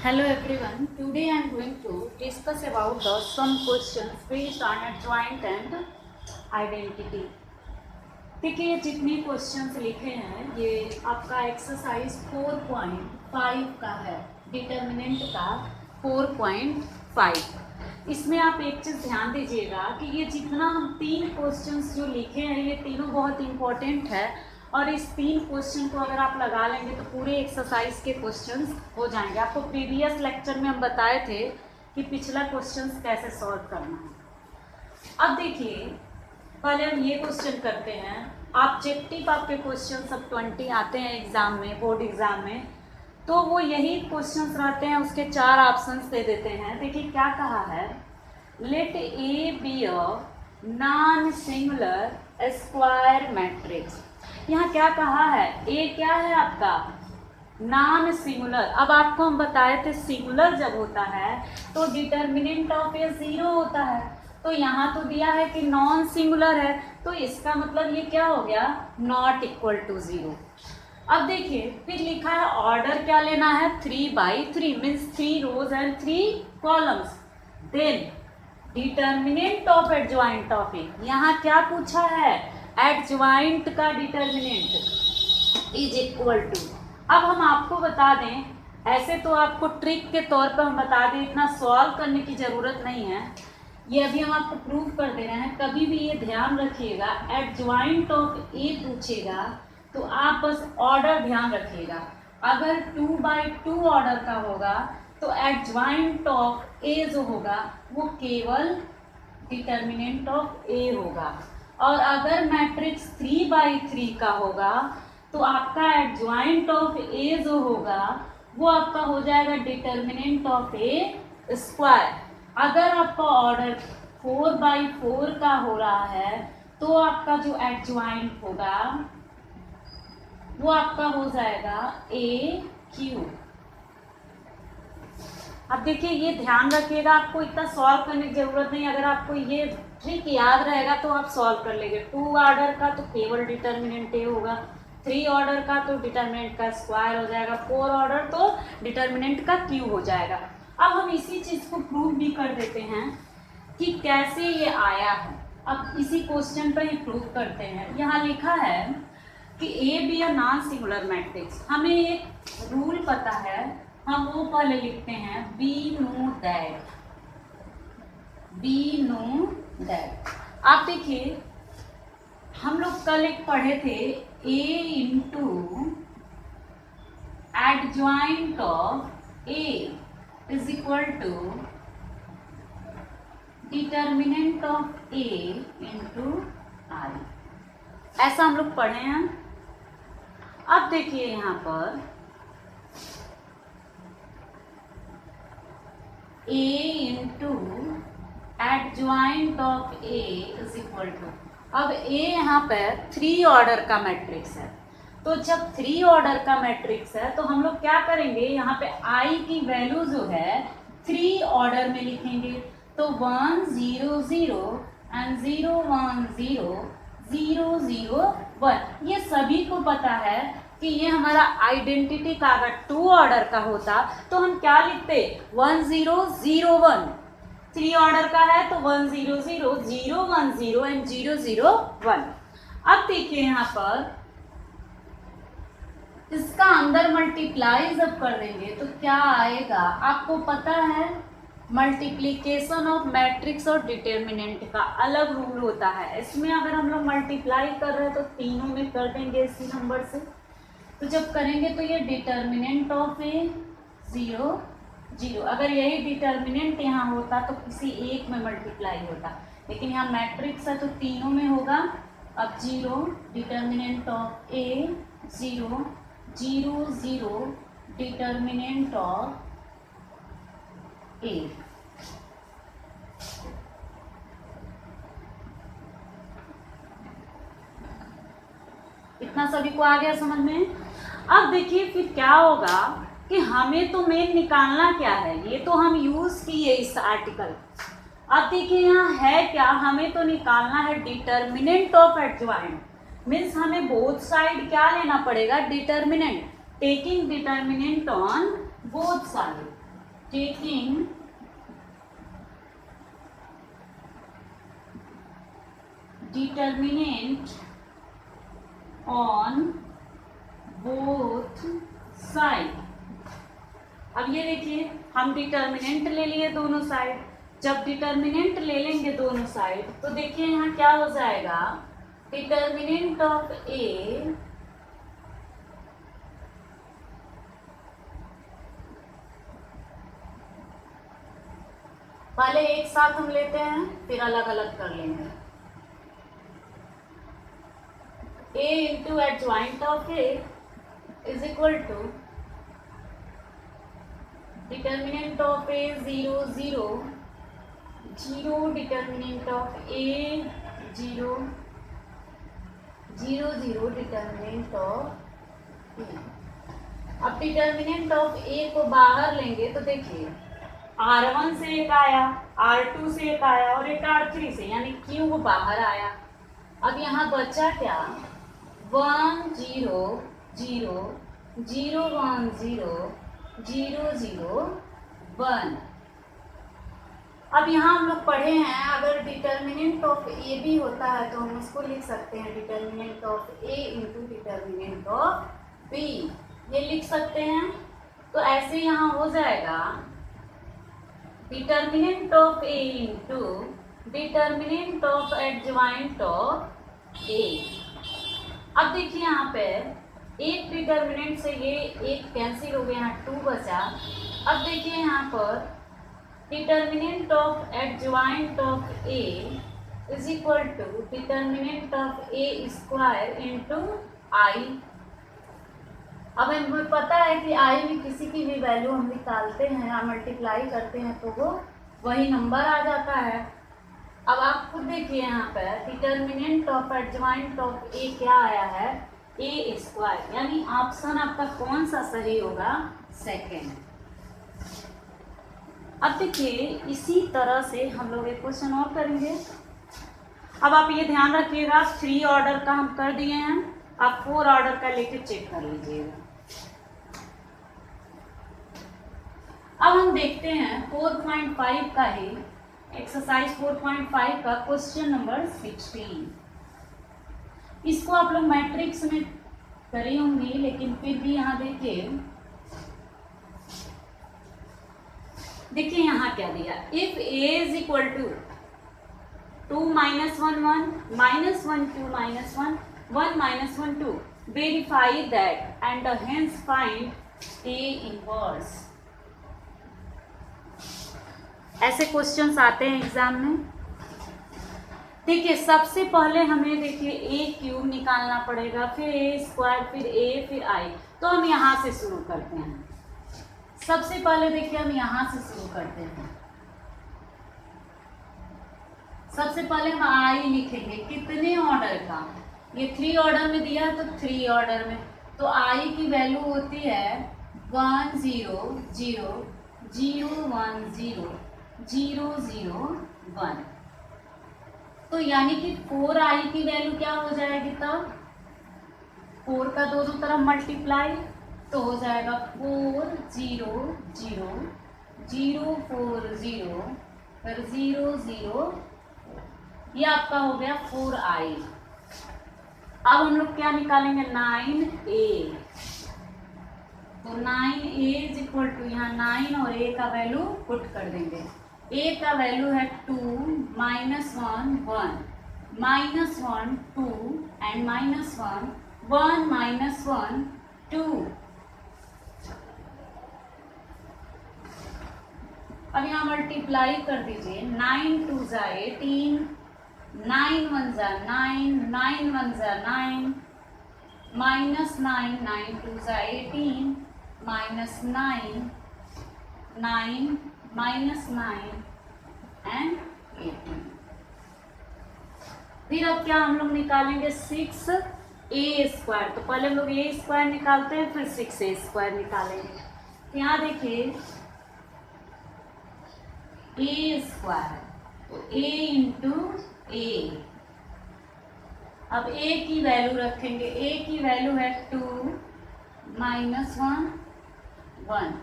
Hello everyone. Today I am going to discuss about the some questions based on adjoint and identity. देखिए जितने questions लिखे हैं ये आपका एक्सरसाइज 4.5 का है, डिटर्मिनेंट का 4.5। इसमें आप एक चीज़ ध्यान दीजिएगा कि ये जितना हम 3 क्वेश्चंस जो लिखे हैं ये तीनों बहुत इंपॉर्टेंट है और इस 3 क्वेश्चन को अगर आप लगा लेंगे तो पूरे एक्सरसाइज के क्वेश्चंस हो जाएंगे। आपको प्रीवियस लेक्चर में हम बताए थे कि पिछला क्वेश्चंस कैसे सॉल्व करना है। अब देखिए पहले हम ये क्वेश्चन करते हैं। ऑब्जेक्टिव आपके क्वेश्चन सब 20 आते हैं एग्जाम में, बोर्ड एग्जाम में, तो वो यही क्वेश्चंस रहते हैं, उसके 4 ऑप्शंस दे देते हैं। देखिए क्या कहा है, let A be a non singular square matrix. यहाँ क्या कहा है, ए क्या है आपका नॉन सिंगुलर। अब आपको हम बताए थे सिंगुलर जब होता है तो डिटर्मिनेंट ऑफ ए 0 होता है, तो यहाँ तो दिया है कि नॉन सिंगुलर है तो इसका मतलब ये क्या हो गया, नॉट इक्वल टू 0। अब देखिए फिर लिखा है ऑर्डर क्या लेना है, 3/3 means 3 rows and 3 columns. Then determinant of adjoint of A, यहाँ क्या पूछा है, एडजॉइंट का डिटर्मिनेंट इज इक्वल टू। अब हम आपको बता दें, ऐसे तो आपको ट्रिक के तौर पर हम बता दें, इतना सॉल्व करने की ज़रूरत नहीं है, ये अभी हम आपको प्रूव कर दे रहे हैं। कभी भी ये ध्यान रखिएगा, एडजॉइंट ऑफ ए पूछेगा तो आप बस ऑर्डर ध्यान रखिएगा। अगर 2/2 ऑर्डर का होगा तो एडजॉइंट ऑफ ए जो होगा वो केवल डिटर्मिनेंट ऑफ ए होगा, और अगर मैट्रिक्स 3/3 का होगा तो आपका एडजॉइंट ऑफ ए जो होगा वो आपका हो जाएगा डिटर्मिनेंट ऑफ ए स्क्वायर। अगर आपका ऑर्डर 4/4 का हो रहा है तो आपका जो एडजॉइंट होगा वो आपका हो जाएगा ए क्यू। अब देखिए ये ध्यान रखिएगा, आपको इतना सॉल्व करने की जरूरत नहीं। अगर आपको ये ट्रिक याद रहेगा तो आप सॉल्व कर लेंगे। 2 ऑर्डर का तो केवल डिटर्मिनेंट ए होगा, 3 ऑर्डर का तो डिटर्मिनेंट का स्क्वायर हो जाएगा, 4 ऑर्डर तो डिटर्मिनेंट का क्यूब हो जाएगा। अब हम इसी चीज़ को प्रूव भी कर देते हैं कि कैसे ये आया है। अब इसी क्वेश्चन पर ही प्रूव करते हैं। यहाँ लिखा है कि ए be a non singular matrix. हमें एक रूल पता है, हम वो पहले लिखते हैं, be know that, be know that. आप देखिए हम लोग कल एक पढ़े थे, A into adjoint of A is equal to determinant of A into I, ऐसा हम लोग पढ़े हैं। अब देखिए यहाँ पर A into adjoint of A is equal to, अब ए यहाँ पर 3 ऑर्डर का मैट्रिक्स है, तो जब 3 ऑर्डर का मैट्रिक्स है तो हम लोग क्या करेंगे, यहाँ पे आई की वैल्यू जो है 3 ऑर्डर में लिखेंगे। तो 1 0 0 एंड 0 1 0 0 0 1, ये सभी को पता है कि ये हमारा आइडेंटिटी का अगर 2 ऑर्डर का होता तो हम क्या लिखते, 1 0 0 1। 3 ऑर्डर का है तो 1 0 0 0 1 0 एंड 0 0 1। अब देखिए यहाँ पर इसका अंदर मल्टीप्लाई जब कर देंगे तो क्या आएगा, आपको पता है मल्टीप्लिकेशन ऑफ मैट्रिक्स और डिटर्मिनेंट का अलग रूल होता है। इसमें अगर हम लोग मल्टीप्लाई कर रहे हैं तो तीनों में कर देंगे इसी नंबर से, तो जब करेंगे तो ये डिटर्मिनेंट ऑफ ए 0 0, अगर यही डिटर्मिनेंट यहाँ होता तो किसी एक में मल्टीप्लाई होता, लेकिन यहाँ मैट्रिक्स है तो तीनों में होगा। अब 0 determinant of A 0 0 0 determinant of A. इतना सभी को आ गया समझ में। अब देखिए फिर क्या होगा कि हमें तो मेन निकालना क्या है, ये तो हम यूज किए इस आर्टिकल। अब देखिए यहाँ है क्या, हमें तो निकालना है डिटर्मिनेंट ऑफ एडजॉइंट, मीन्स हमें बोथ साइड क्या लेना पड़ेगा, determinant, taking determinant on both side. Taking determinant on both side. अब ये देखिए हम डिटर्मिनेंट ले लिए दोनों साइड। जब डिटर्मिनेंट ले लेंगे दोनों साइड तो देखिए यहाँ क्या हो जाएगा, डिटर्मिनेंट ऑफ ए पहले एक साथ हम लेते हैं फिर अलग अलग कर लेंगे। a into adjoint of A is equal to determinant of A 0 0 0 determinant of A 0 0 0 determinant of A. अब डिटर्मिनेंट ऑफ ए को बाहर लेंगे तो देखिए R1 से एक आया, R2 से एक आया और एक R3 से, यानी क्यूब बाहर आया। अब यहाँ बचा क्या, 1 0 0 0 1 0 0 0 1। अब यहाँ हम लोग पढ़े हैं अगर डिटर्मिनेंट ऑफ ए भी होता है तो हम उसको लिख सकते हैं determinant of A into determinant of B, ये लिख सकते हैं। तो ऐसे यहाँ हो जाएगा determinant of A into determinant of adjoint of A. अब देखिए यहाँ पे एक डिटर्मिनेंट से ये एक कैंसिल हो गया, यहाँ 2 बचा। अब देखिए यहाँ पर determinant of adjoint of A is equal to determinant of A square into I. अब हमें पता है कि आई में किसी की भी वैल्यू हम निकालते हैं या मल्टीप्लाई करते हैं तो वो वही नंबर आ जाता है। अब आप खुद देखिए यहाँ पर डिटर्मिनेंट ऑफ एडजॉइंट ऑफ ए क्या आया है, ए स्क्वायर, यानी ऑप्शन आपका कौन सा सही होगा, सेकेंड। अब देखिए इसी तरह से हम लोग एक क्वेश्चन और करेंगे। अब आप ये ध्यान रखिएगा 3 ऑर्डर का हम कर दिए हैं, आप 4 ऑर्डर का लेके चेक कर लीजिएगा। अब हम देखते हैं 4.5 का ही एक्सरसाइज 4.5 का क्वेश्चन नंबर 16। इसको आप लोग मैट्रिक्स में करे होंगे लेकिन फिर भी यहाँ देखिए यहाँ क्या दिया, if a is equal to 2 - 1 1 -1 2 -1 1 -1 2 verify that and hence find a inverse. ऐसे क्वेश्चंस आते हैं एग्जाम में। देखिए सबसे पहले हमें देखिए ए क्यूब निकालना पड़ेगा, फिर ए स्क्वायर, फिर ए, फिर आई। तो हम यहाँ से शुरू करते हैं। सबसे पहले देखिए हम यहाँ से शुरू करते हैं। सबसे पहले हम आई लिखेंगे, कितने ऑर्डर का, ये 3 ऑर्डर में दिया है तो 3 ऑर्डर में, तो आई की वैल्यू होती है 1 0 0 0 1 0 0 0 1। तो यानी कि 4 आई की वैल्यू क्या हो जाएगी, तब 4 का दोनों तरफ मल्टीप्लाई तो हो जाएगा 4 0 0 0 4 0 फिर 0 0, ये आपका हो गया 4 आई। अब हम लोग क्या निकालेंगे, 9a। तो 9a इज इक्वल टू, यहाँ 9 और a का वैल्यू पुट कर देंगे। a का वैल्यू है 2 -1 1 -1 2 एंड -1 1 -1 2। अब यहाँ मल्टीप्लाई कर दीजिए, 9 2 जा 18, 9 1 जा 9, 9 1 जा 9, -9 9 2 जा 18, -9 9 -9 एंड 18। फिर अब क्या हम लोग निकालेंगे, 6a स्क्वायर। तो पहले हम लोग a स्क्वायर निकालते हैं फिर 6a स्क्वायर निकालेंगे। तो यहाँ देखिए a स्क्वायर, तो a इंटू a। अब a की वैल्यू रखेंगे, a की वैल्यू है 2 -1 1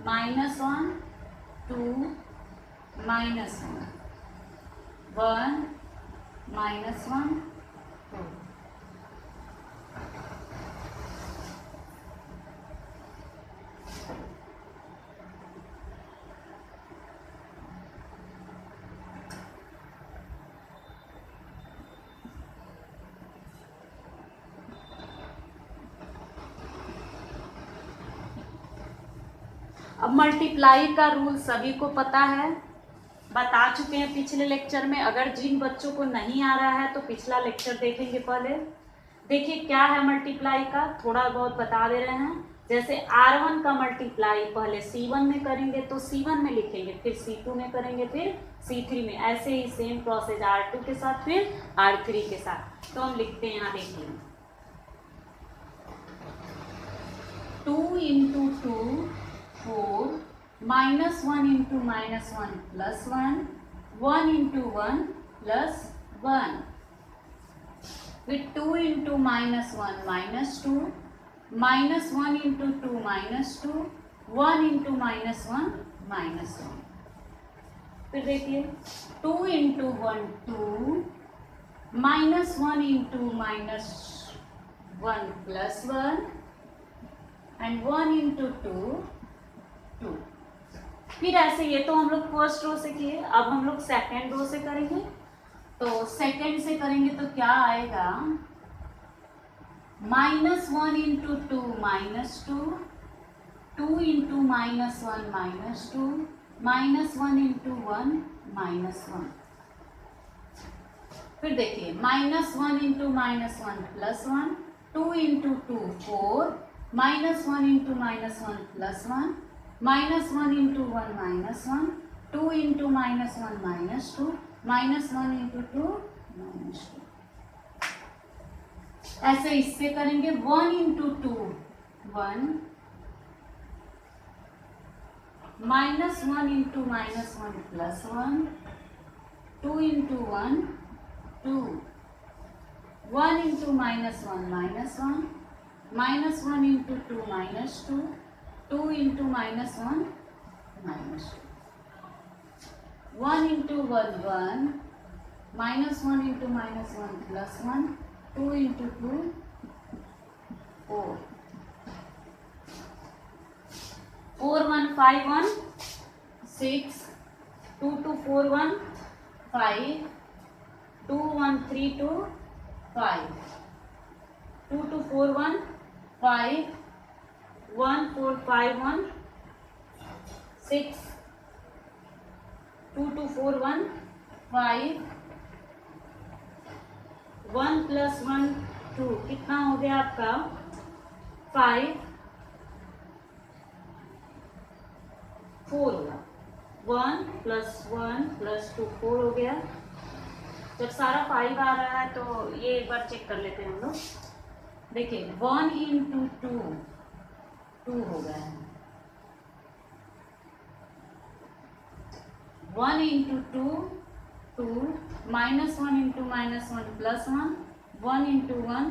-1 2 -1 1 -1 2। अब मल्टीप्लाई का रूल सभी को पता है, बता चुके हैं पिछले लेक्चर में। अगर जिन बच्चों को नहीं आ रहा है तो पिछला लेक्चर देखेंगे पहले। देखिए क्या है मल्टीप्लाई का, थोड़ा बहुत बता दे रहे हैं। जैसे R1 का मल्टीप्लाई पहले C1 में करेंगे तो C1 में लिखेंगे, फिर C2 में करेंगे, फिर C3 में, ऐसे ही सेम प्रोसेस R2 के साथ, फिर R3 के साथ। तो हम लिखते हैं, यहाँ देखिए 2 into 2 4 -1 into -1 plus 1 1 into 1 plus 1, फिर 2 इंटू -1 -2 -1 इंटू 2 -2 1 इंटू -1 -1। फिर देखिए 2 into 1 2 -1 into -1 plus 1 and 1 into 2 2। फिर ऐसे, ये तो हम लोग फर्स्ट रो से किए, अब हम लोग सेकेंड रो से करेंगे। तो सेकेंड से करेंगे तो क्या आएगा, -1 इंटू 2 -2 2 इंटू -1 -2 -1 इंटू 1 -1। फिर देखिए -1 into -1 plus 1 2 into 2 4 -1 into -1 plus 1 -1 into 1 -1 2 into -1 -2 -1 into 2 -2। ऐसे इससे करेंगे 1 into 2 1 -1 into -1 plus 1 2 into 1 2 1 into -1 -1 -1 into 2 -2 2 into -1 -2 1 into 1 1 -1 into -1 plus 1 2 into 2 4 4 1 5 1 6 2 2 4 1 5 2 1 3 2 5 2 2 4 1 5 1 4 5 1 6 2 2 4 1 5 1 plus 1 2 कितना हो गया आपका 5 4 होगा 1 प्लस 1 प्लस 2 4 हो गया। जब सारा 5 आ रहा है तो ये एक बार चेक कर लेते हैं हम लोग। देखिए 1 इंटू 2 2 हो गया है, 1 इंटू 2 2 -1 इंटू -1 प्लस 1 1 इंटू 1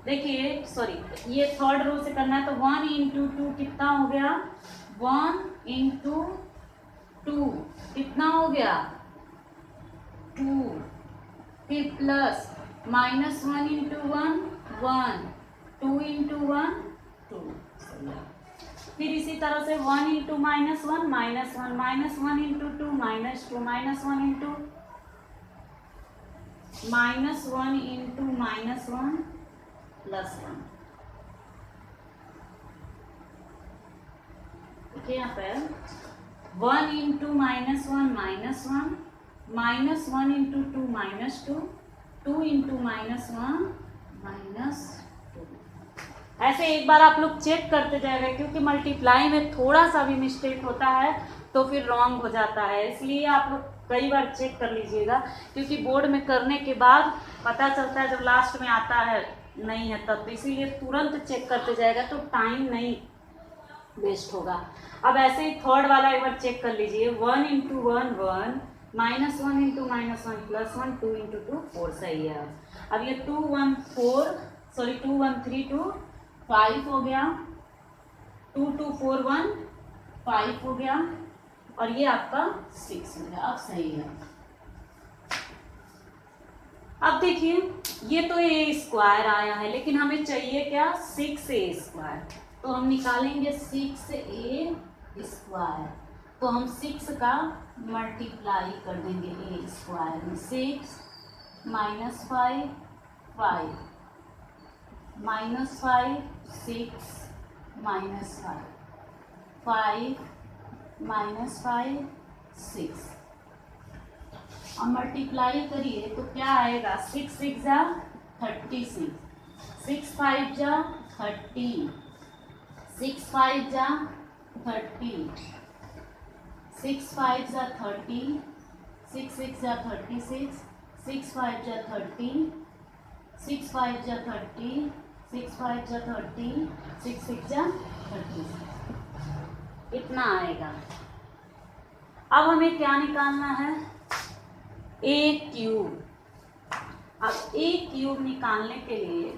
देखिए सॉरी ये थर्ड रो से करना है। तो 1 इंटू 2 कितना हो गया 1 इंटू 2 कितना हो गया 2, फिर प्लस -1 इंटू 1 1 2 इंटू 1 2। फिर इसी तरह से 1 into -1 -1 -1 into 2 -2 -1 into -1 into -1 plus 1। देखिए यहाँ पर 1 इंटू -1 -1 -1 इंटू 2 -2 2 इंटू -1 -2। ऐसे एक बार आप लोग चेक करते जाएगा, क्योंकि मल्टीप्लाई में थोड़ा सा भी मिस्टेक होता है तो फिर रॉन्ग हो जाता है। इसलिए आप लोग कई बार चेक कर लीजिएगा, क्योंकि बोर्ड में करने के बाद पता चलता है जब लास्ट में आता है नहीं है तब। तो इसीलिए तुरंत चेक करते जाएगा तो टाइम नहीं वेस्ट होगा। अब ऐसे ही थर्ड वाला एक बार चेक कर लीजिए 1 इंटू 1 1 -1 इंटू -1 +1 2 इंटू 2 4 सही है। अब ये 2 1 4 सॉरी 2 1 3 2 5 हो गया, 2 2 4 1 5 हो गया और ये आपका 6 हो गया। अब सही है। अब देखिए ये तो ए स्क्वायर आया है लेकिन हमें चाहिए क्या 6a²। तो हम निकालेंगे 6a स्क्वायर, तो हम 6 का मल्टीप्लाई कर देंगे ए स्क्वायर में। 6 -5 5 -5 6 -5 5 -5 6। अब मल्टीप्लाई करिए तो क्या आएगा 6 6 जा 36, 6 5 जा 30, 6 5 जा 30, 6 5 जा 30, 6 6 जा 36, 6 5 जा 30, 6 5 जा 30, 6 5 जा 30, 6 6 जा 30, इतना आएगा। अब हमें क्या निकालना है a³। अब a³ निकालने के लिए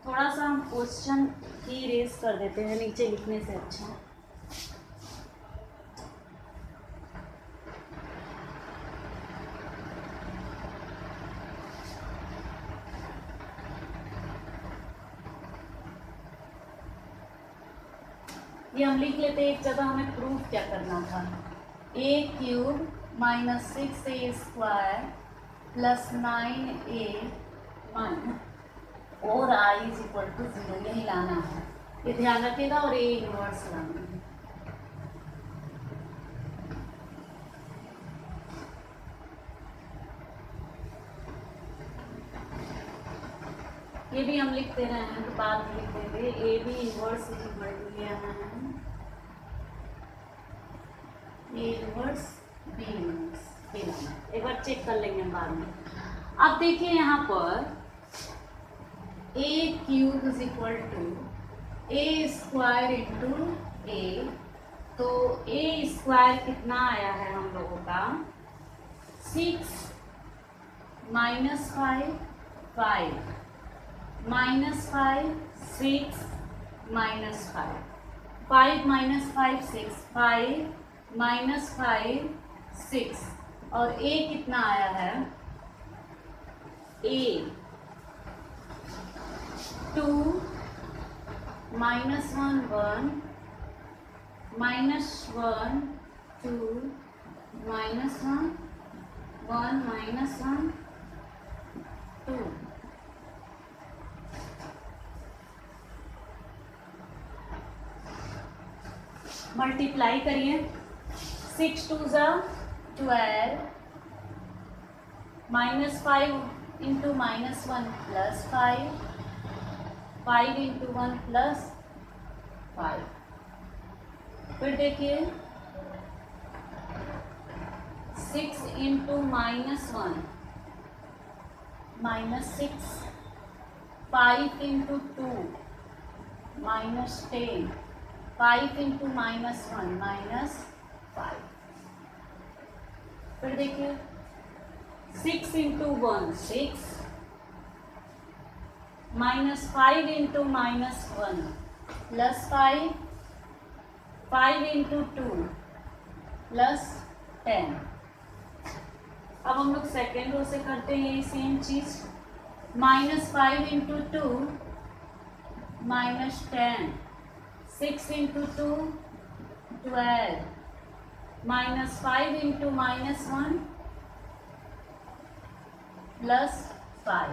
थोड़ा सा हम क्वेश्चन की इरेज कर देते हैं नीचे लिखने से अच्छा। ये हम लिख लेते हैं एक जगह, हमें प्रूफ क्या करना था। a³ -6a² + 9a और i = 0 यही लाना है, ये ध्यान रखिएगा। और a इनवर्स लाना है। ये भी हम लिख दे रहे हैं तो बाद में लिख देंगे। ए बी इनवर्स लेना है, ए इनवर्स बी इनवर्स लाना है। एक बार चेक कर लेंगे बाद में। अब देखिए यहाँ पर a³ = a² इंटू a, तो a² कितना आया है हम लोगों का 6 -5 5 -5 6 -5 5 -5 6 5 -5 6 और a कितना आया है a 2 -1 1 -1 2 -1 1 -1 2। मल्टीप्लाई करिए, 6 2 जा 12 -5 इंटू -1 +5 5 इंटू 1 +5। फिर देखिए 6 इंटू -1 -6 5 इंटू 2 -10 5 इंटू -1 -5। फिर देखिए 6 इंटू 1 6 -5 इंटू -1 +5 5 इंटू 2 +10। अब हम लोग सेकेंड रो से करते हैं ये सेम चीज। -5 इंटू 2 -10 6 इंटू 2 12 -5 इंटू -1 +5।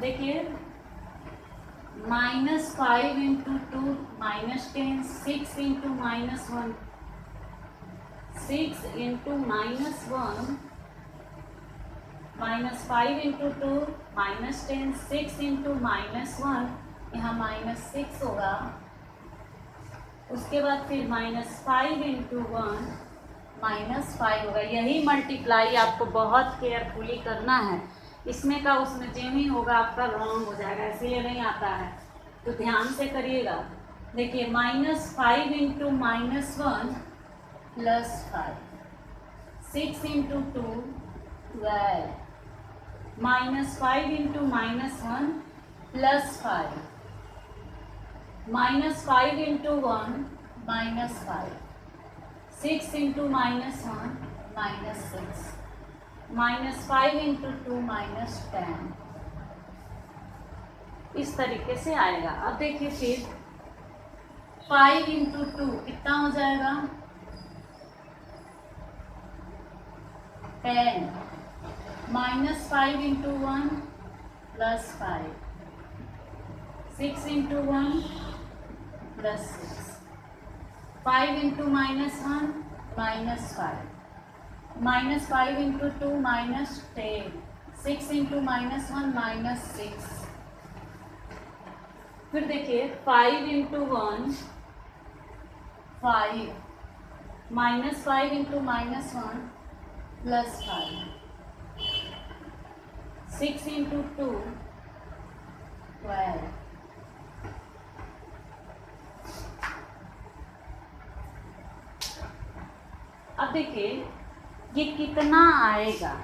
देखिए -5 into 2 -10 6 into -1 6 into -1 -5 into 2 -10 6 into -1 यहाँ -6 होगा। उसके बाद फिर -5 इंटू 1 -5 होगा। यही मल्टीप्लाई आपको बहुत केयरफुली करना है, इसमें का उसमें जो ही होगा आपका रॉन्ग हो जाएगा, इसीलिए नहीं आता है, तो ध्यान से करिएगा। देखिए -5 into -1 +5, 6 into 2 12, -5 into -1 +5, -5 into 1 -5, 6 into -1 -6, -5 into 2 -10। इस तरीके से आएगा। अब देखिए फिर 5 इंटू 2 कितना हो जाएगा 10, -5 into 1 +5, 6 into 1 +6, 5 into -1 -5, -5 into 2 -10, 6 into -1 -6। फिर देखिए 5 इंटू 1 5, -5 इंटू -1 +5, 6 इंटू 2 12, अब देखिए ये कितना आएगा,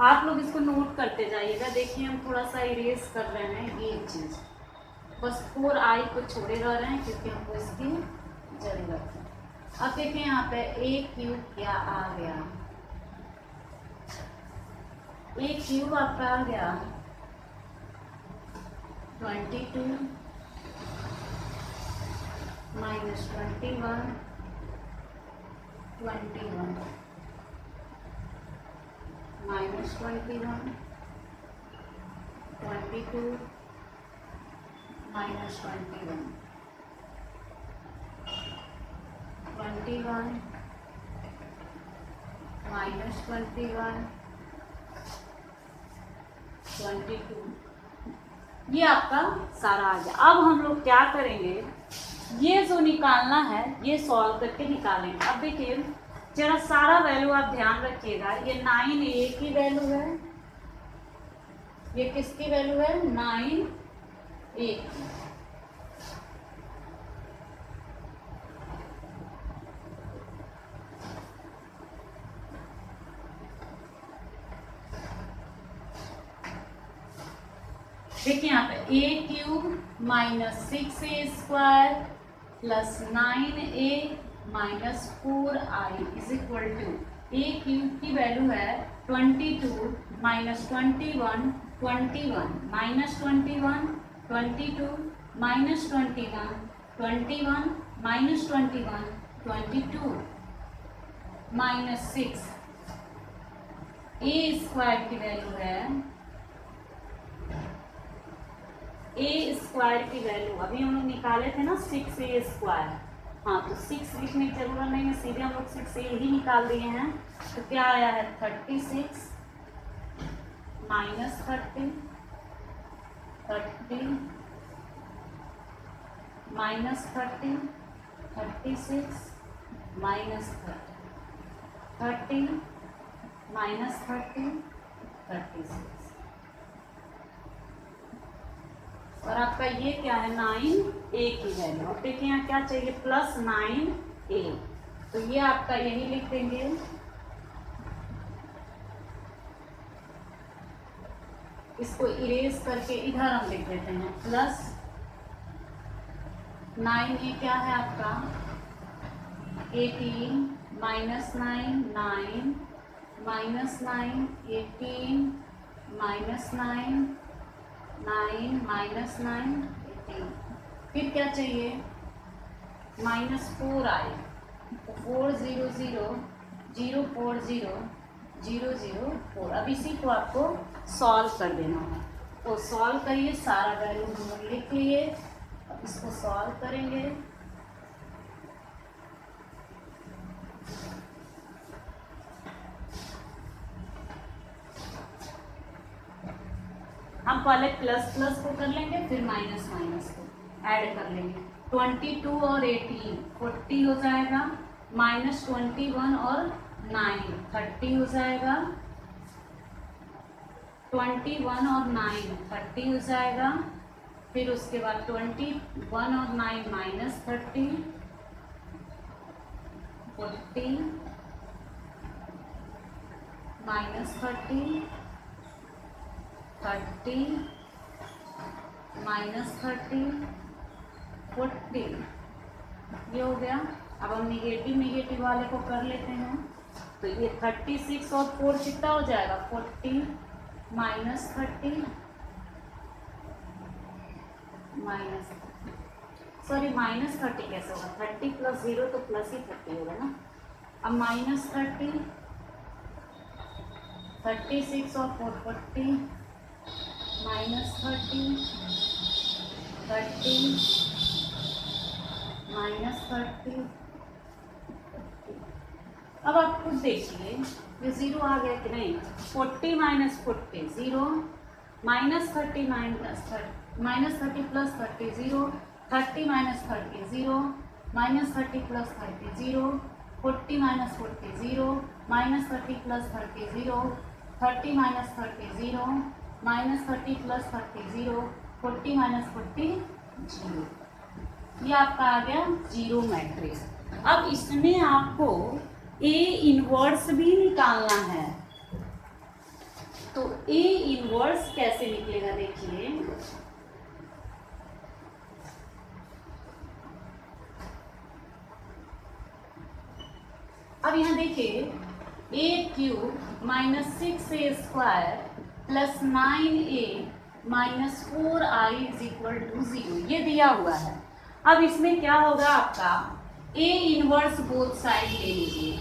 आप लोग इसको नोट करते जाइएगा। देखिए हम थोड़ा सा इरेज कर रहे हैं ये चीज़, बस 4i को छोड़े रह रहे हैं क्योंकि हमको इसकी जरूरत है। अब देखिए यहाँ पे a क्यूब क्या आ गया, a क्यूब आपका आ गया 22 -21 21 -21 -21 -21 -21 -22, ये आपका सारा आ गया। अब हम लोग क्या करेंगे, ये जो निकालना है ये सॉल्व करके निकालेंगे। अब देखिए जरा सारा वैल्यू आप ध्यान रखिएगा, ये 9a की वैल्यू है, ये किसकी वैल्यू है 9a की। देखिए यहाँ पे a cube -6a² +9a -4i is equal to a cube की वैल्यू है 22 -21 21 -21 22 -21 21 -21 22 -6 a² की वैल्यू है a² की वैल्यू अभी हम लोग निकाले थे ना 6a²। हाँ तो 6 लिखने की जरूरत नहीं है, सीधे हम लोग 6a ही निकाल दिए हैं। तो क्या आया है 36 -30 30 -30 36 -30 30 -30 36, और आपका ये क्या है 9a की वैल्यू। अब देखिए यहाँ क्या चाहिए +9a, तो ये आपका यही लिख देंगे। इसको इरेज करके इधर हम लिख देते हैं +9a क्या है आपका 18 -9 9 -9 18 -9 9 -9 18, फिर क्या चाहिए -4i, तो 400 040 004। अब इसी को आपको सॉल्व कर देना है, तो सॉल्व करिए, सारा वैल्यू हम लोग लिख लिए। अब इसको सॉल्व करेंगे। हम पहले प्लस को कर लेंगे, फिर माइनस को ऐड कर लेंगे। 22 और 18 40 हो जाएगा, -21 और 9 30 हो जाएगा, 21 और 9 30 हो जाएगा, फिर उसके बाद 21 और 9 माइनस 30, 40 माइनस 30, 30 माइनस 30, 40, ये हो गया। अब हम निगेटिव वाले को कर लेते हैं। तो ये 36 और 4 कितना हो जाएगा, 40 माइनस 30 माइनस, सॉरी माइनस 30 कैसे होगा, 30 प्लस 0 तो प्लस ही 30 होगा ना। अब माइनस 30, 36 और 4 40 माइनस 30, 30 माइनस 30। अब आप खुद देखिए ये 0 आ गया कि नहीं। 40 minus 40 0, minus 30 minus 30 plus 30 0, 30 minus 30 0, minus 30 plus 30 0, 40 minus 40 0, minus 30 plus 30 0, 30 minus 30 0, minus 30 plus 30 0, 40 minus 40 0। ये आपका आ गया जीरो मैट्रिक्स। अब इसमें आपको ए इनवर्स भी निकालना है। तो ए इनवर्स कैसे निकलेगा देखिए, अब यहां देखिए A cube minus 6a² plus 9a minus 4i is equal to 0, ये दिया हुआ है। अब इसमें क्या होगा आपका, ए इनवर्स बोथ साइड ले लीजिए,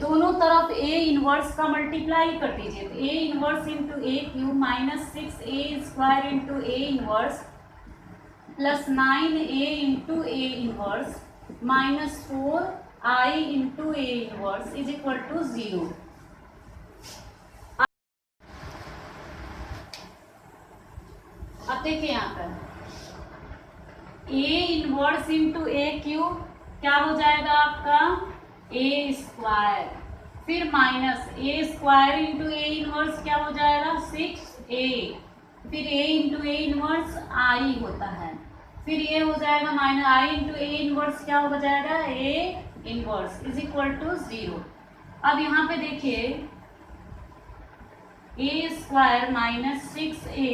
दोनों तरफ ए इनवर्स का मल्टीप्लाई कर दीजिए। तो A inverse into A cube minus 6a² into A inverse plus 9a into A inverse minus 4i into A inverse is equal to 0। अब देखिए यहाँ पर A inverse into A cube क्या हो जाएगा आपका, ए स्क्वायर, फिर minus A square into A inverse क्या हो जाएगा 6a, फिर ए इंटू ए इनवर्स आई होता है, फिर ये हो जाएगा minus I into A inverse क्या हो जाएगा A inverse is equal to 0। अब यहाँ पे देखिए A square minus 6a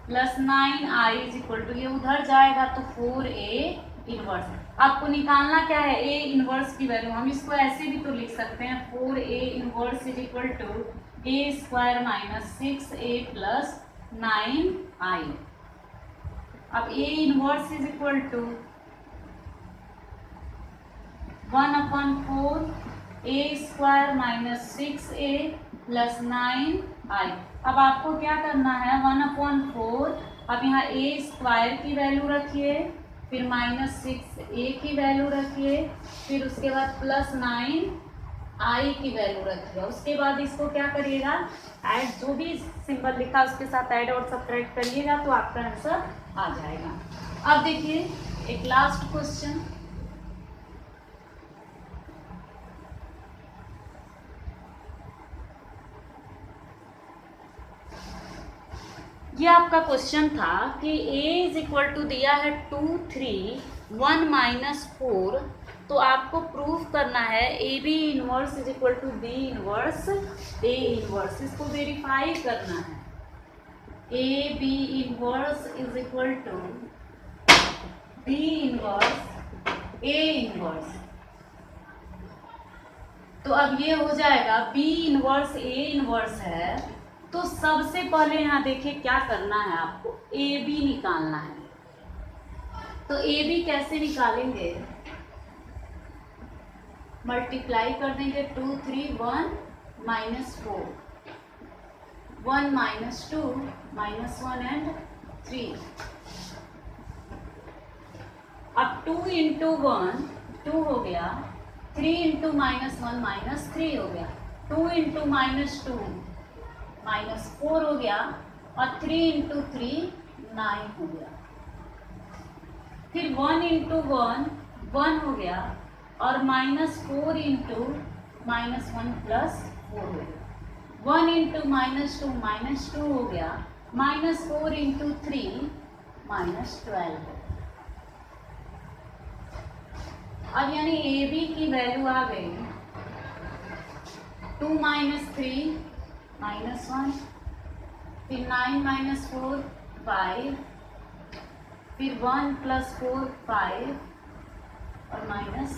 plus 9i is equal to, ये उधर जाएगा तो 4a इनवर्स। आपको निकालना क्या है, ए इनवर्स की वैल्यू। हम इसको ऐसे भी तो लिख सकते हैं 4a inverse is equal to A square minus 6a plus 9i। अब A inverse is equal to 1/4 A square minus 6a plus 9i। अब आपको क्या करना है 1/4, अब यहाँ ए स्क्वायर की वैल्यू रखिए, फिर माइनस 6a की वैल्यू रखिए, फिर उसके बाद प्लस 9i की वैल्यू रखिए। उसके बाद इसको क्या करिएगा, ऐड, जो भी सिंबल लिखा उसके साथ ऐड और सब्ट्रैक्ट करिएगा तो आपका आंसर आ जाएगा। अब देखिए एक लास्ट क्वेश्चन, ये आपका क्वेश्चन था कि a इज इक्वल टू दिया है 2 3 1 माइनस 4, तो आपको प्रूफ करना है A B inverse is equal to B inverse A inverse, इसको वेरीफाई करना है। A B inverse is equal to B inverse A inverse. तो अब ये हो जाएगा बी इनवर्स ए इनवर्स है, तो सबसे पहले यहाँ देखिए क्या करना है, आपको ए बी निकालना है। तो ए बी कैसे निकालेंगे, मल्टीप्लाई कर देंगे 2 3 1 माइनस 4 1 माइनस 2 माइनस 1 एंड 3। अब 2 इंटू 1 2 हो गया, 3 इंटू माइनस 1 माइनस 3 हो गया, 2 इंटू माइनस 2 माइनस 4 हो गया, और 3 इंटू 3 9 हो गया। फिर 1 इंटू 1 1 हो गया, और माइनस 4 इंटू माइनस 1 प्लस 4 हो गया। 1 इंटू माइनस 2 हो गया, माइनस 4 इंटू 3 -12। अब यानी ए बी की वैल्यू आ गई 2 - 3 -1, फिर 9 - 4 5, फिर 1 + 4 5 और -15।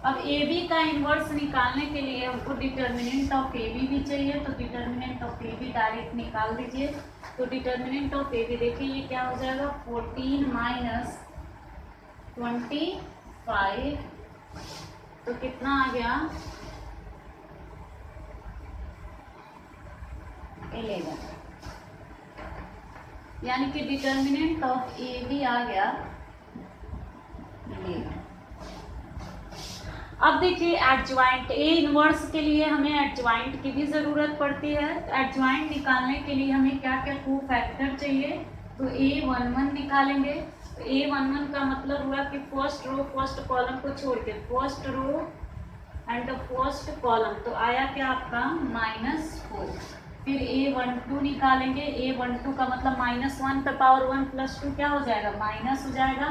अब ए बी का इन्वर्स निकालने के लिए हमको डिटर्मिनेंट ऑफ ए बी भी चाहिए, तो determinant of A B direct निकाल दीजिए। तो डिटर्मिनेंट ऑफ ए बी देखिए ये क्या हो जाएगा 14 - 25, तो कितना आ गया 11, यानी कि डिटर्मिनेंट ऑफ ए बी आ गया 11। अब देखिए एडजॉइंट ए इनवर्स के लिए हमें एडजॉइंट की भी ज़रूरत पड़ती है। एडजॉइंट निकालने के लिए हमें क्या क्या टू फैक्टर चाहिए, तो A11 निकालेंगे। तो A11 का मतलब हुआ कि फर्स्ट रो फर्स्ट कॉलम को छोड़ के first row and first column, तो आया क्या आपका -4। फिर A12 निकालेंगे। A12 का मतलब -1 पे पावर 1 + 2 क्या हो जाएगा माइनस हो जाएगा,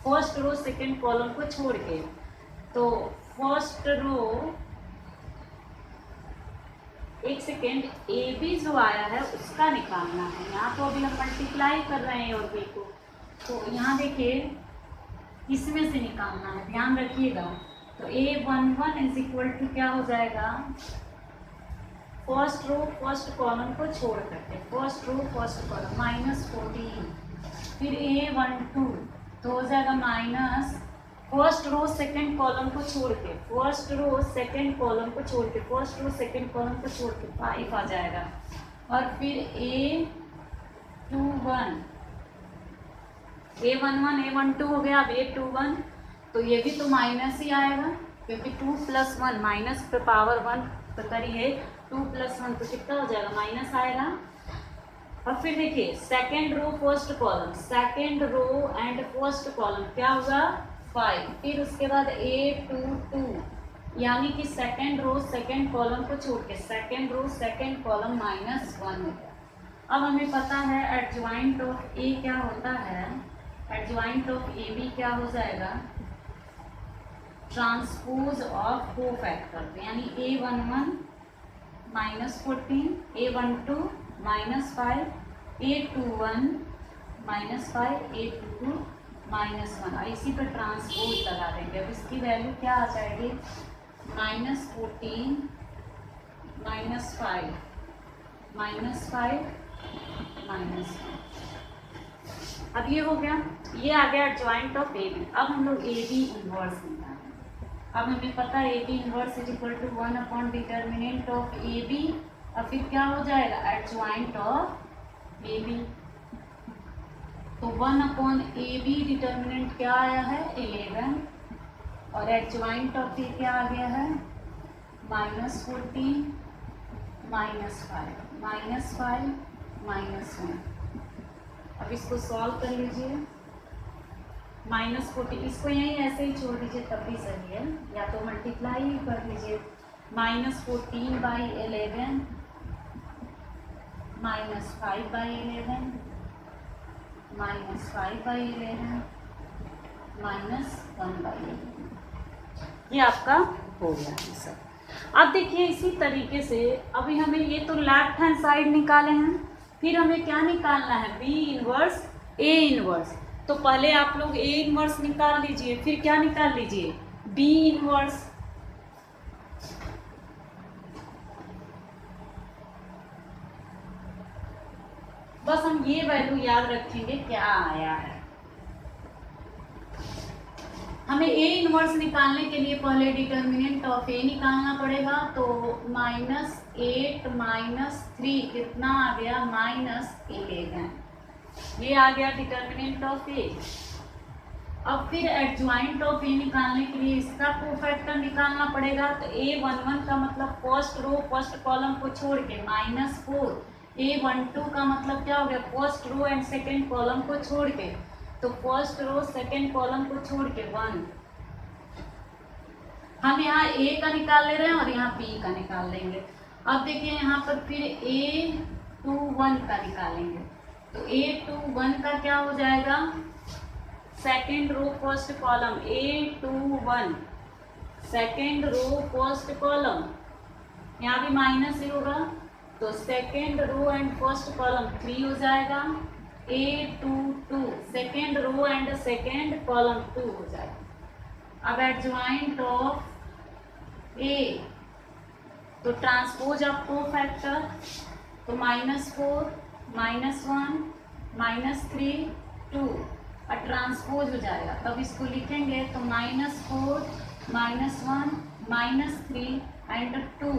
फर्स्ट रो सेकेंड कॉलम को छोड़ के। तो फर्स्ट रो, एक सेकेंड, ए बी जो आया है उसका निकालना है। यहाँ तो अभी हम मल्टीप्लाई कर रहे हैं और बी को, तो यहाँ देखिए इसमें से निकालना है, ध्यान रखिएगा। तो A11 = क्या हो जाएगा, फर्स्ट रो फर्स्ट कॉलम को छोड़ करके फर्स्ट रो फर्स्ट कॉलम -14, फिर A12 तो हो जाएगा minus first row second column को छोड़ के फर्स्ट रो सेकंड कॉलम को छोड़ के फर्स्ट रो सेकंड कॉलम को छोड़ के 5 आ जाएगा। और फिर A21 A11 A12 हो गया। अब A21 तो ये भी तो माइनस ही आएगा, क्योंकि 2 + 1 माइनस पे पावर 1 तो करिए 2 + 1 तो कितना हो जाएगा माइनस आएगा। और फिर देखिए second row first column, second row and first column क्या होगा 5, फिर उसके बाद A22 यानी कि सेकंड रो सेकंड कॉलम को छोड़ के सेकंड रो सेकंड कॉलम -1 हो गया। अब हमें पता है एडजॉइंट ऑफ ए क्या होता है, एडजॉइंट ऑफ ए बी क्या हो जाएगा, ट्रांसपोज ऑफ कोफैक्टर, यानी A11 -14, A12 -5, A21 -5, A22 -1, इसी पर ट्रांसपोज लगा देंगे। अब इसकी वैल्यू क्या आ जाएगी -14 -5 -5 -1। अब ये हो गया, ये आ गया एडजॉइंट ऑफ ए बी। अब हम लोग ए बी इनवर्स निकालेंगे। अब हमें पता है A B inverse = 1 determinant of A B, और फिर क्या हो जाएगा एडजॉइंट ऑफ ए बी। तो 1 ए बी डिटर्मिनेंट क्या आया है 11, और एडजॉइंट ऑफ ए क्या आ गया है -14 -5 -1। अब इसको सॉल्व कर लीजिए। -14 इसको यहीं ऐसे ही छोड़ दीजिए तब भी सही है, या तो मल्टीप्लाई ही कर लीजिए। -14/11 -5/11 -5/11 -1/11, ये आपका हो गया है सब। अब देखिए इसी तरीके से अभी हमें ये तो लेफ्ट हैंड साइड निकाले हैं, फिर हमें क्या निकालना है बी इनवर्स ए इनवर्स। तो पहले आप लोग ए इनवर्स निकाल लीजिए, फिर क्या निकाल लीजिए बी इनवर्स। बस हम ये वैल्यू याद रखेंगे क्या आया है। हमें ए इनवर्स निकालने के लिए पहले डिटर्मिनेंट ऑफ ए निकालना पड़ेगा। तो -8 -3 कितना आ गया -11, ये आ गया डिटर्मिनेंट ऑफ ए। अब फिर एडजॉइंट ऑफ ए निकालने के लिए इसका कोफैक्टर निकालना पड़ेगा। तो A11 का मतलब फर्स्ट रो फर्स्ट कॉलम को छोड़ के -4, A12 का मतलब क्या हो गया first row and second column को छोड़ के, तो फर्स्ट रो सेकेंड कॉलम को छोड़ के 1। हम यहाँ ए का निकाल ले रहे हैं और यहाँ बी का निकाल लेंगे। अब देखिए यहाँ पर फिर A21 का निकालेंगे। तो A21 का क्या हो जाएगा, second row first column, A21 second row first column, यहाँ भी माइनस ही होगा, तो second row and first column 3 हो जाएगा। A22 second row and second column 2 हो जाएगा। अब एडजॉइंट ऑफ A, तो ट्रांसपोज ऑफ कोफैक्टर, तो -4 -1 -3 2 और ट्रांसपोज हो जाएगा। तब इसको लिखेंगे तो -4 -1 -3 एंड 2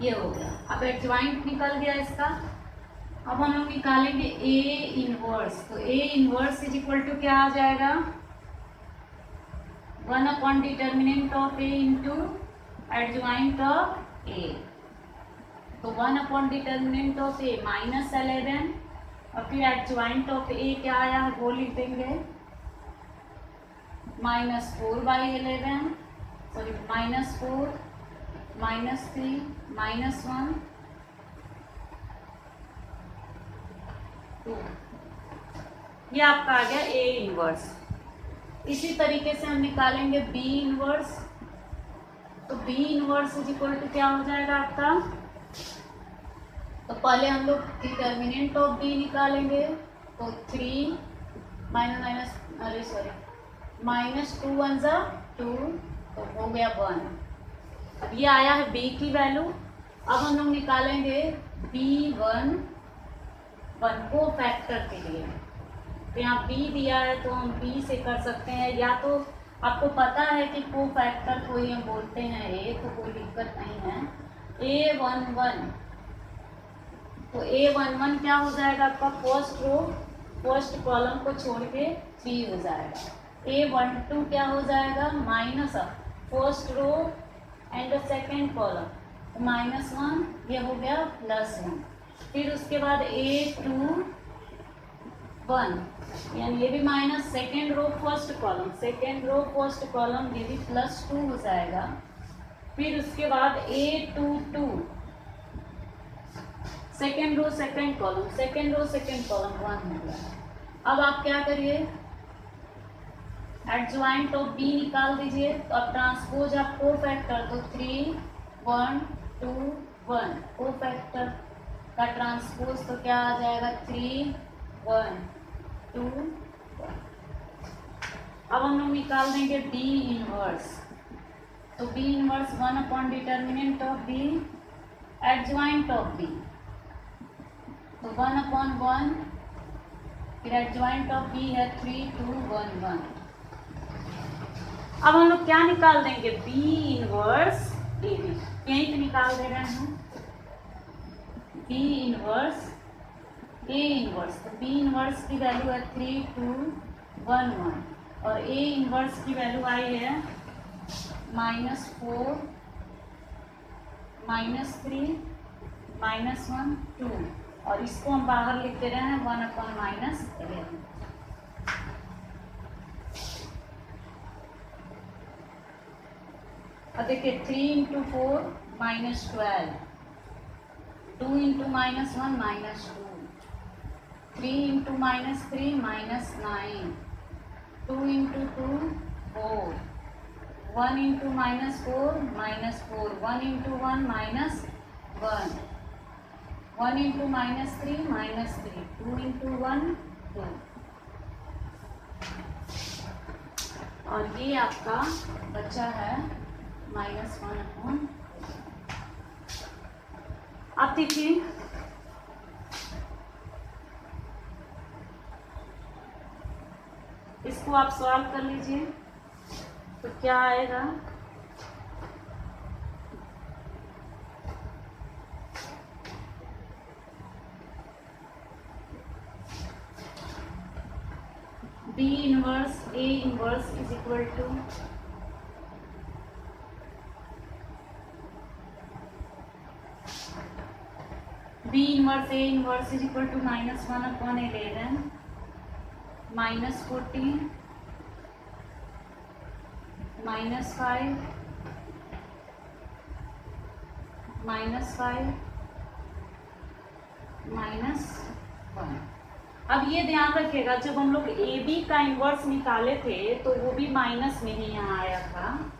ये हो गया। अब एडजॉइंट निकल गया इसका। अब हम लोग निकालेंगे A इनवर्स, तो A inverse is equal to क्या आ जाएगा, 1 determinant of A into adjoint of A। तो 1 डिटर्मिनेंट ऑफ A -11 और फिर एडजॉइंट ऑफ A क्या आया है वो लिख देंगे, -4/11 सॉरी -4 -3 -1 2, ये आपका आ गया A इनवर्स। इसी तरीके से हम निकालेंगे B इनवर्स, तो B inverse is equal to क्या हो जाएगा आपका, तो पहले हम लोग डिटर्मिनेंट ऑफ B निकालेंगे, तो 3 -2 1 ज़ा 2, तो हो गया 1। अब ये आया है B की वैल्यू। अब हम लोग निकालेंगे B1 को फैक्टर के लिए, तो यहाँ B दिया है तो हम B से कर सकते हैं, या तो आपको पता है कि को फैक्टर को ही हम बोलते हैं A, तो कोई दिक्कत नहीं है। A11, तो A11 क्या हो जाएगा आपका, फर्स्ट रो फर्स्ट कॉलम को छोड़ के 3 हो जाएगा। A12 क्या हो जाएगा, minus first row and second column, -1 ये हो गया +1। फिर उसके बाद A21 यानी ये भी minus second row first column ये भी +2 हो जाएगा। फिर उसके बाद A22 second row second column 1 हो गया। अब आप क्या करिए, एडजॉइंट ऑफ B निकाल दीजिए। तो अब ट्रांसपोज ऑफ कोफैक्टर, तो 3 1 2 1 कोफैक्टर का ट्रांसपोज तो क्या आ जाएगा, 3 1 2 1। अब हम लोग निकाल देंगे B इनवर्स, तो B inverse 1 determinant of B adjoint of B, तो 1/1, फिर एडजॉइंट ऑफ B है 3 2 1 1। अब हम लोग क्या निकाल देंगे, B इनवर्स AB, यहीं पे निकाल दे रहे हैं। B इनवर्स A इनवर्स, तो B इनवर्स की वैल्यू है 3 2 1 1 और A इनवर्स की वैल्यू आई है -4 -3 -1 2, और इसको हम बाहर लिख दे रहे हैं 1/-11। अब देखिए 3 × 4 -12, 2 × -1 -2, 3 × -3 -9, 2 × 2 4, 1 × -4 -4, 1 × 1 -1, 1 × -3 -3, 2 × 1 2, और ये आपका बचा है -1/। अब देखिए इसको आप सॉल्व कर लीजिए, तो क्या आएगा, B inverse A inverse is equal to B inverse A inverse is equal to -1/11 -14 -5 -5 -1। अब ये ध्यान रखिएगा, जब हम लोग ए बी का इन्वर्स निकाले थे तो वो भी माइनस में ही यहाँ आया था,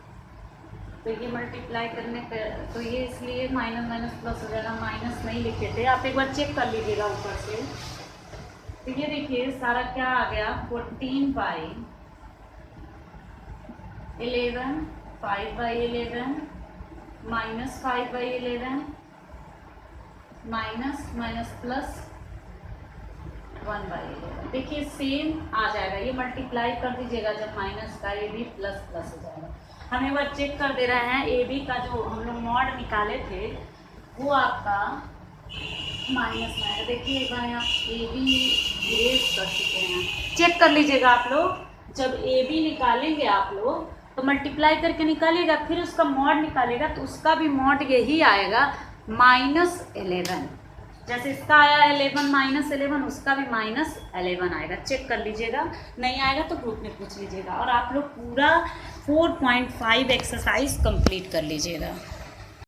तो ये मल्टीप्लाई करने पर तो ये इसलिए माइनस माइनस प्लस हो जाएगा, माइनस नहीं लिखे थे। आप एक बार चेक कर लीजिएगा ऊपर से। तो ये देखिए सारा क्या आ गया, 14/11, 5/11 -5/11 माइनस माइनस प्लस 1/11। देखिए सेम आ जाएगा, ये मल्टीप्लाई कर दीजिएगा जब माइनस का, ये भी प्लस प्लस हो जाएगा। हम एक बार चेक कर दे रहे हैं, ए बी का जो हम लोग मॉड निकाले थे वो आपका माइनस में आएगा। देखिए एक बार यहाँ ए बी इरेज कर चुके हैं, चेक कर लीजिएगा आप लोग। जब ए बी निकालेंगे आप लोग तो मल्टीप्लाई करके निकालिएगा, फिर उसका मॉड निकालेगा तो उसका भी मॉड यही आएगा -11। जैसे इसका आया 11 -11, उसका भी -11 आएगा। चेक कर लीजिएगा, नहीं आएगा तो ग्रुप में पूछ लीजिएगा। और आप लोग पूरा 4.5 एक्सरसाइज कंप्लीट कर लीजिएगा।